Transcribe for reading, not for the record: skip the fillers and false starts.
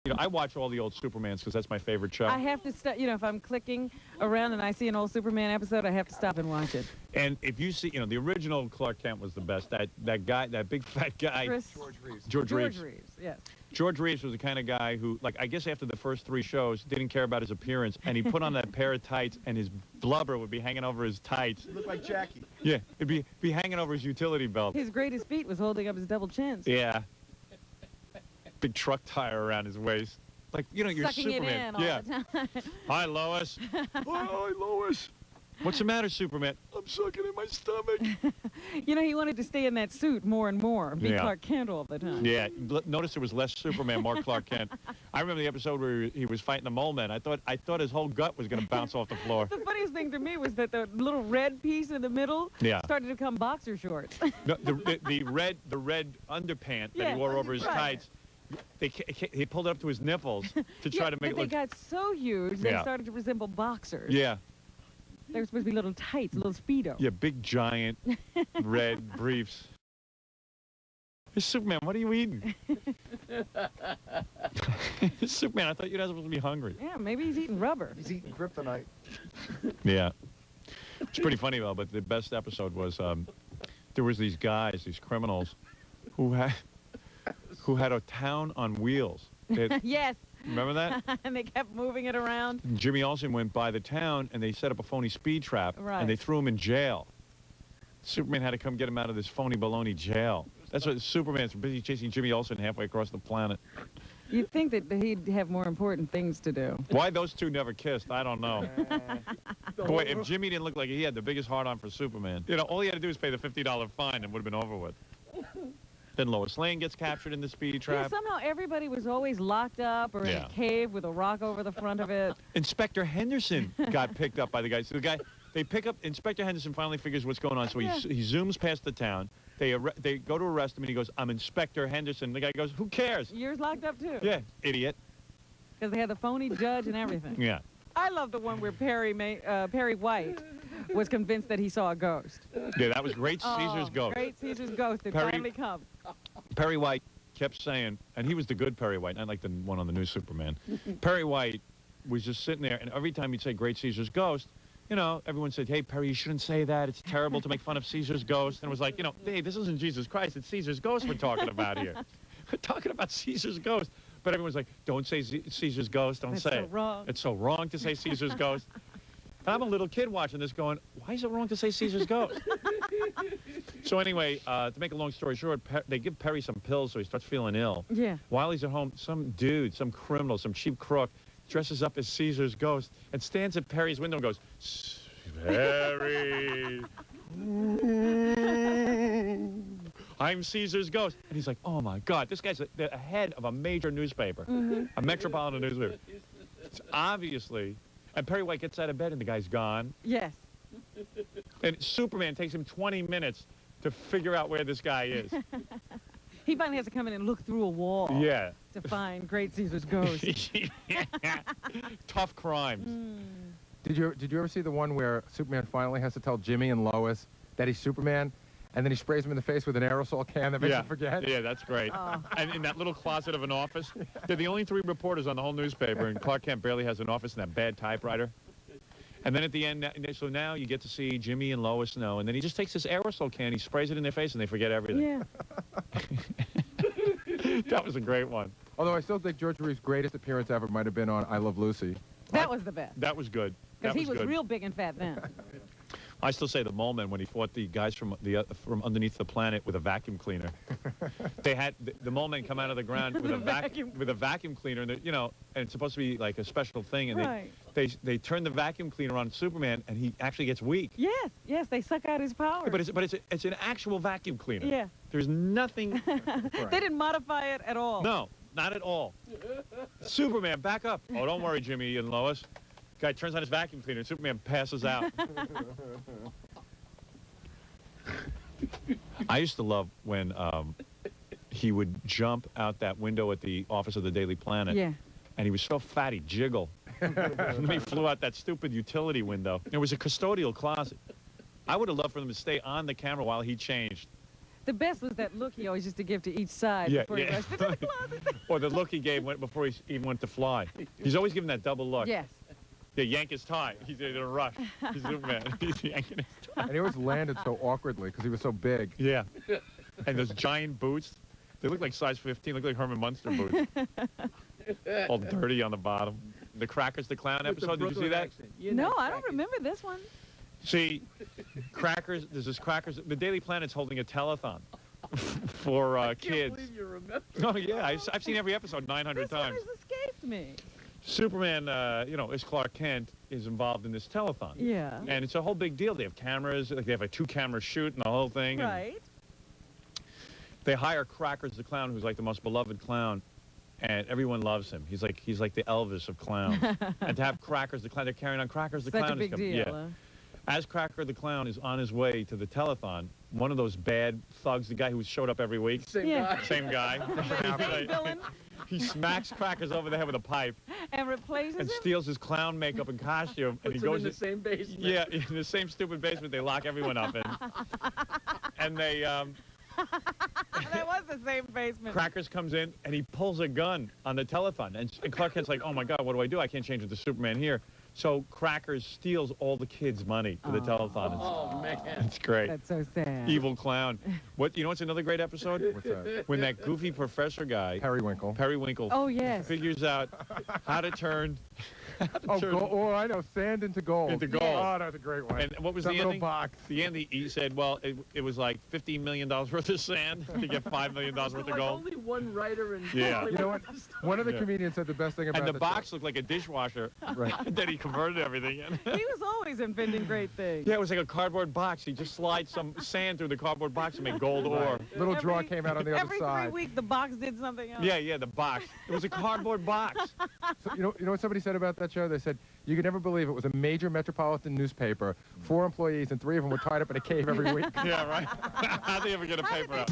You know, I watch all the old Supermans because that's my favorite show. I have to stop. You know, if I'm clicking around and I see an old Superman episode, I have to stop and watch it. And if you see, you know, the original Clark Kent was the best. That guy, that big fat guy. George Reeves. George Reeves, yes. George Reeves was the kind of guy who, like, I guess after the first 3 shows, didn't care about his appearance, and he put on that pair of tights, and his blubber would be hanging over his tights. He looked like Jackie. Yeah, it'd be hanging over his utility belt. His greatest feat was holding up his double chins. Yeah. Big truck tire around his waist. Like, you know, you're Sucking Superman. it in all the time. Hi, Lois. Hi, Lois. What's the matter, Superman? I'm sucking in my stomach. You know, he wanted to stay in that suit more and more, be Yeah. Clark Kent all the time. Yeah, notice there was less Superman, more Clark Kent. I remember the episode where he was fighting the mole man. I thought his whole gut was going to bounce off the floor. The funniest thing to me was that the little red piece in the middle started to become boxer shorts. No, the red underpant that he wore over his tights, he pulled it up to his nipples to try to make it look... they got so huge, they started to resemble boxers. Yeah. They were supposed to be little tights, little Speedo. Yeah, big, giant, red briefs. Hey, Superman, what are you eating? Superman, I thought you guys were supposed to be hungry. Yeah, maybe he's eating rubber. He's eating kryptonite. Yeah. It's pretty funny, though, but the best episode was there was these guys, these criminals, who had a town on wheels. Yes. Remember that? And they kept moving it around. Jimmy Olsen went by the town, and they set up a phony speed trap, and they threw him in jail. Superman had to come get him out of this phony baloney jail. That's what Superman's busy chasing Jimmy Olsen halfway across the planet. You'd think that he'd have more important things to do. Why those two never kissed, I don't know. Boy, if Jimmy didn't look like he had the biggest heart-on for Superman, you know, all he had to do was pay the $50 fine and would have been over with. Then Lois Lane gets captured in the speed trap. Yeah, somehow everybody was always locked up or in a cave with a rock over the front of it. Inspector Henderson got picked up by the guys. So they pick up, Inspector Henderson finally figures what's going on, so he zooms past the town. They go to arrest him, and he goes, "I'm Inspector Henderson." The guy goes, "Who cares?" You're locked up, too. Yeah, idiot. Because they had the phony judge and everything. Yeah. I love the one where Perry White was convinced that he saw a ghost. Yeah, that was Great Caesar's Ghost. Great Caesar's Ghost. It finally comes. Perry White kept saying, and he was the good Perry White, not like the one on the new Superman. Perry White was just sitting there, and every time he'd say Great Caesar's Ghost, you know, everyone said, "Hey, Perry, you shouldn't say that. It's terrible to make fun of Caesar's Ghost." And it was like, you know, hey, this isn't Jesus Christ. It's Caesar's Ghost we're talking about here. We're talking about Caesar's Ghost. But everyone's like, don't say Caesar's Ghost. Don't say it. It's so wrong. It's so wrong to say Caesar's Ghost. And I'm a little kid watching this going, why is it wrong to say Caesar's Ghost? So anyway, to make a long story short, they give Perry some pills so he starts feeling ill. Yeah. While he's at home, some dude, some criminal, some cheap crook, dresses up as Caesar's Ghost and stands at Perry's window and goes, "Perry, I'm Caesar's Ghost." And he's like, oh my God, this guy's the head of a major newspaper, a metropolitan newspaper. It's obviously, and Perry White gets out of bed and the guy's gone. Yes. And Superman takes him 20 minutes to figure out where this guy is. He finally has to come in and look through a wall. Yeah. To find Great Caesar's Ghost. Tough crimes. Did you ever see the one where Superman finally has to tell Jimmy and Lois that he's Superman, and then he sprays him in the face with an aerosol can that makes him forget? Yeah, that's great. And in that little closet of an office, they're the only 3 reporters on the whole newspaper, and Clark Kent barely has an office in that bad typewriter. And then at the end, so now you get to see Jimmy and Lois know, and then he just takes this aerosol can, he sprays it in their face, and they forget everything. Yeah. That was a great one. Although I still think George Reeves' greatest appearance ever might have been on I Love Lucy. That was the best. That was good. Because he was real big and fat then. I still say the Mole Man when he fought the guys from underneath the planet with a vacuum cleaner. They had the Mole Man come out of the ground with a vacuum cleaner, and you know, and it's supposed to be like a special thing, and they turn the vacuum cleaner on Superman, and he actually gets weak. Yes, yes, they suck out his power. Yeah, but it's an actual vacuum cleaner. Yeah. There's nothing. They didn't modify it at all. No, not at all. Superman, back up. Oh, don't worry, Jimmy and Lois. Guy turns on his vacuum cleaner, and Superman passes out. I used to love when he would jump out that window at the office of the Daily Planet. Yeah. And he was so fat, he'd jiggle. And then he flew out that stupid utility window. It was a custodial closet. I would have loved for them to stay on the camera while he changed. The best was that look he always used to give to each side Yeah, before he yeah. rushed into the closet. Or the look he gave before he even went to fly. He's always giving that double look. Yes. Yeah, yank his tie. He's in a rush. He's Superman. He's yanking his tie. And he always landed so awkwardly because he was so big. Yeah. And those giant boots, they look like size 15, look like Herman Munster boots. All dirty on the bottom. The Crackers the Clown episode, did you see that? No, I don't remember this one. See, Crackers, there's this Crackers, the Daily Planet's holding a telethon for kids. I can't believe you remember. Oh, yeah, I've seen every episode 900 This times. one has escaped me. Superman, you know, as Clark Kent, is involved in this telethon. Yeah. And it's a whole big deal. They have cameras, like they have a 2-camera shoot and the whole thing. And Right. they hire Crackers the Clown, who's like the most beloved clown, and everyone loves him. He's like the Elvis of clowns. And to have Crackers the Clown, they're carrying on Crackers the Such Clown. a big is deal. coming. Yeah. As Cracker the Clown is on his way to the telethon, one of those bad thugs, the guy who showed up every week, Same Yeah. guy. same guy, Same villain, he smacks Crackers over the head with a pipe and replaces and him. steals his clown makeup and costume, and Puts he him goes in the same basement. Yeah, in the same stupid basement they lock everyone up in. And they, That was the same basement. Crackers comes in and he pulls a gun on the telethon. And Clark Kent's like, oh my God, what do I do? I can't change it to Superman here. So Crackers steals all the kids' money for the telethon. Oh, man. It's great. That's so sad. Evil clown. What? You know what's another great episode? What's that? When that goofy professor guy, Periwinkle. Periwinkle, Oh, yes. figures out how to turn. Oh, oh, I know. Sand into gold. Into gold. Oh, that's a great one. And what was that the little ending? box. The end, he said, well, it was like $15 million worth of sand to get $5 million worth of Like gold. only one writer and Yeah. You know what? One of the Yeah. comedians said the best thing about And the show. box looked like a dishwasher. Right. Then he converted everything in. He was always inventing great things. Yeah, it was like a cardboard box. He just slides some sand through the cardboard box and made gold ore. Little drawer came out on the other Every side. 3 weeks, the box did something else. Yeah, the box. It was a cardboard box. So, you know what somebody said about that show? They said, you could never believe it was a major metropolitan newspaper, 4 employees, and 3 of them were tied up in a cave every week. Yeah, right. How'd they ever get a paper out?